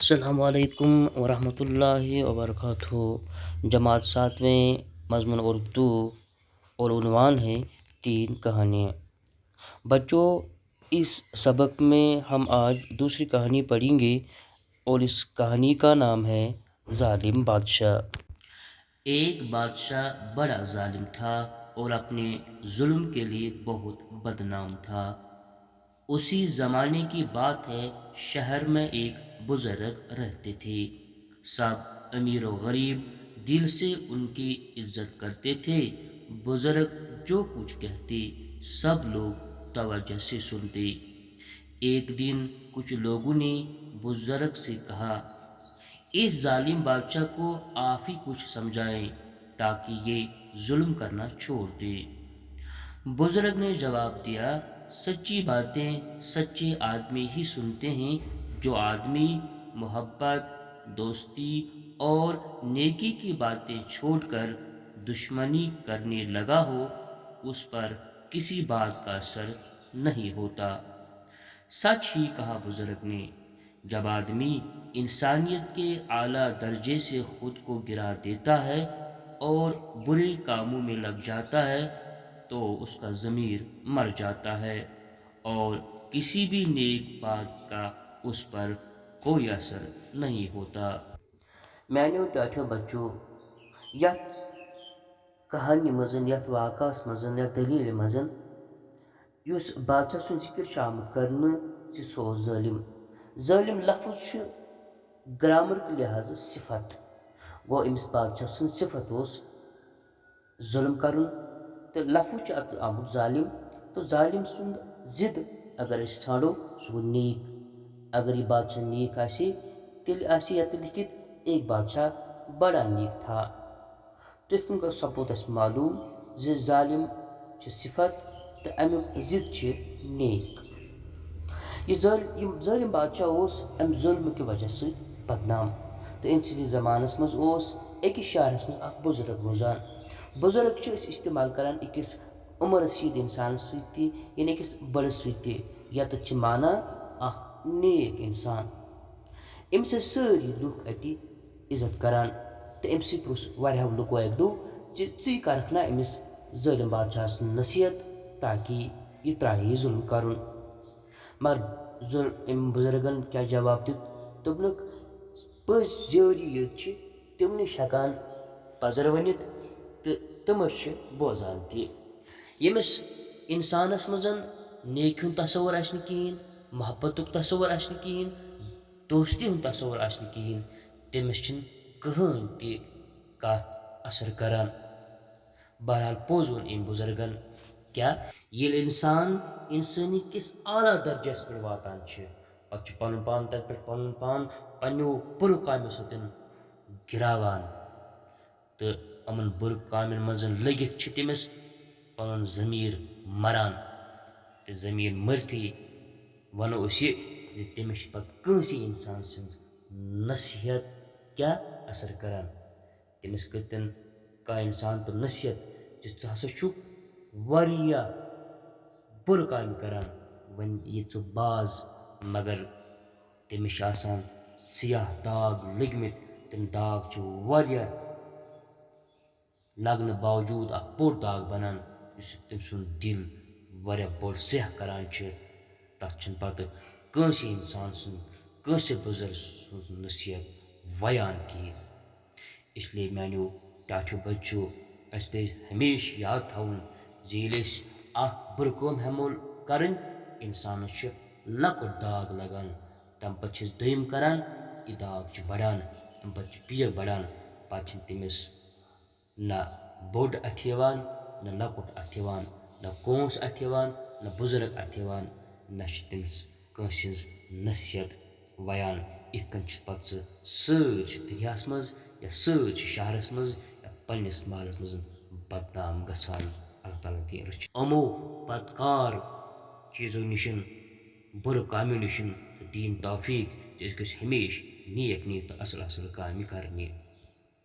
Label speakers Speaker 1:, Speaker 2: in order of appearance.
Speaker 1: السلام علیکم ورحمۃ اللہ وبرکاتہ۔ جماعت ساتویں مضمون اردو اور عنوان ہے تین کہانیاں۔ بچوں، اس سبق میں ہم آج دوسری کہانی پڑھیں گے اور اس کہانی کا نام ہے ظالم بادشاہ۔ ایک بادشاہ بڑا ظالم تھا اور اپنے ظلم کے لیے بہت بدنام تھا۔ اسی زمانے کی بات ہے، شہر میں ایک بزرگ رہتے تھے۔ سب امیر و غریب دل سے ان کی عزت کرتے تھے۔ بزرگ جو کچھ کہتے سب لوگ توجہ سے سنتے۔ ایک دن کچھ لوگوں نے بزرگ سے کہا، اس ظالم بادشاہ کو آپ ہی کچھ سمجھائیں تاکہ یہ ظلم کرنا چھوڑ دے۔ بزرگ نے جواب دیا، سچی باتیں سچے آدمی ہی سنتے ہیں۔ جو آدمی محبت، دوستی اور نیکی کی باتیں چھوڑ کر دشمنی کرنے لگا ہو، اس پر کسی بات کا اثر نہیں ہوتا۔ سچ ہی کہا بزرگ نے۔ جب آدمی انسانیت کے اعلیٰ درجے سے خود کو گرا دیتا ہے اور برے کاموں میں لگ جاتا ہے تو اس کا ضمیر مر جاتا ہے اور کسی بھی نیک بات کا اس پر کوئی اثر نہیں ہوتا۔ میانیو ٹاٹھو بچو، یت کہانی مزن، یت واقعس مزن، یت دلیل مزن یس بادشاہ سن ذکر آمت کرنے سو ظالم۔ ظالم لفظ گرامر کے لحاظ صفت گو، امس بادشاہ سن صفت اس ظلم کرن، تو لفظ ات آمت ظالم۔ تو ظالم سند ضد اگر اس ٹھانڈو سہ گو نیک۔ اگر یہ بادشاہ نیک آسی تیل آسی یت لکھت ایک بادشاہ بڑا نیک تھا۔ تو اس کو سپوت اس معلوم زِ ظالم چھ صفت تو امیک ضد چھ نیک۔ یہ ظالم بادشاہ اس ام ظلم کی وجہ سے بدنام۔ تو ان سی زمانس مز اس اکس شہرس مز اخ بزرگ روزان۔ بزرگ چھ اس استعمال کران اکس عمر رسید انسان ستی، یعنی اکس بڑس ستی، یت چھ مانا اخ نیک انسان۔ ام سے ساری لوک اتی عزت کران۔ تو ام سی پرس واریاہو لوکو اک دو ژی کرکھ نا امس ظالم بادشاہ سن نصیحت تاکہ یہ تراہے یہ ظلم کرن۔ مگر ام بزرگن کیا جواب دیت؟ دوپنک پٔزۍ زیوری یٔتۍ چھ تم نش ہیکان پزر ؤنِتھ تو تم چھ بوزان تہِ۔ ییٚمِس انسانس مزن نیکی ہُنٛد تصور آسہِ نہٕ کہیٖنۍ، محبتُک تصور آسہِ نہٕ کہیٖنۍ، دوستی ہُنٛد تصور آسہِ نہٕ کہیٖنۍ، تٔمِس چھِنہٕ کٕہٕنۍ تہِ کتھ اثر کران۔ بہرحال پوٚز ووٚن أمۍ بزرگن کیا، ییٚلہِ انسان انسٲنی کس اعلیٰ درجس پٮ۪ٹھ واتان چھِ، پتہٕ چھُ پنُن پان تتہِ پٮ۪ٹھ پنُن پان پننیو بُرٕ کامیو سۭتۍ گراوان تہٕ یِمن بُرٕ کامٮ۪ن منٛز لٔگِتھ چھِ تٔمِس پنُن ضمیٖر مران۔ تہٕ ضمیٖر مرتھٕے ونو أسۍ یہِ زِ تٔمِس چھِ پتہٕ کٲنٛسے انسان سٕنٛز نصیحت کیٛاہ اثر کران۔ تٔمِس کٔرتن کانٛہہ انسان پتہٕ نصیحت زِ ژٕ ہسا چھُکھ واریاہ بُرٕ کامہِ کران، وۄنۍ یہِ ژٕ باز، مگر تٔمِس چھِ آسان سیاہ داغ لٔگمٕتۍ۔ تِم داغ چھِ واریاہ لگنہٕ باوجوٗد اکھ بوٚڑ داغ بنان یُس تٔمۍ سُنٛد دل واریاہ بوٚڑ سیاہ کران چھِ۔ تتھ چھِنہٕ پتہٕ کٲنٛسے انسان سُنٛد، کٲنٛسے بُزرگ سٕنٛز نصیحت ویان کہیٖنۍ۔ اس لیے میانیو ٹاٹھیو بچو، اسہِ پزِ ہمیشہ یاد تھاوُن زِ ییٚلہِ أسۍ اکھ بُرٕ کٲم ہٮ۪مو کرٕنۍ، انسانس چھُ لۄکُٹ داغ لگان، تمہِ پتہٕ چھِ أسۍ دوٚیِم کران، یہِ داغ چھُ بڑان، تمہِ پتہٕ چھُ بیٚیہِ بڑان، پتہٕ چھِنہٕ تٔمِس نہ بوٚڑ اتھِ یِوان، نہ لۄکُٹ اتھِ یِوان، نہ کونٛس اتھِ یِوان، نہ بُزرگ اتھِ یِوان، نہ چھِ تٔمِس کٲنٛسہِ ہٕنٛز نصیحت ویان۔ یِتھ کٔنۍ چھِ پتہٕ سُہ سٲرسٕے دُنیاہس منٛز یا سٲرسٕے شہرس منٛز یا پننس محلس منٛز بدنام گژھان۔ اللہ تعالیٰ دِیِن رٔچھِتھ یِمو بدکار چیٖزو نِشن، بُرٕ کامیو نِشن، تہٕ دِیِن توفیٖق زِ أسۍ گٔژھۍ ہمیشہ نیک نیک تہٕ اصل اصل کامہِ کرنہِ۔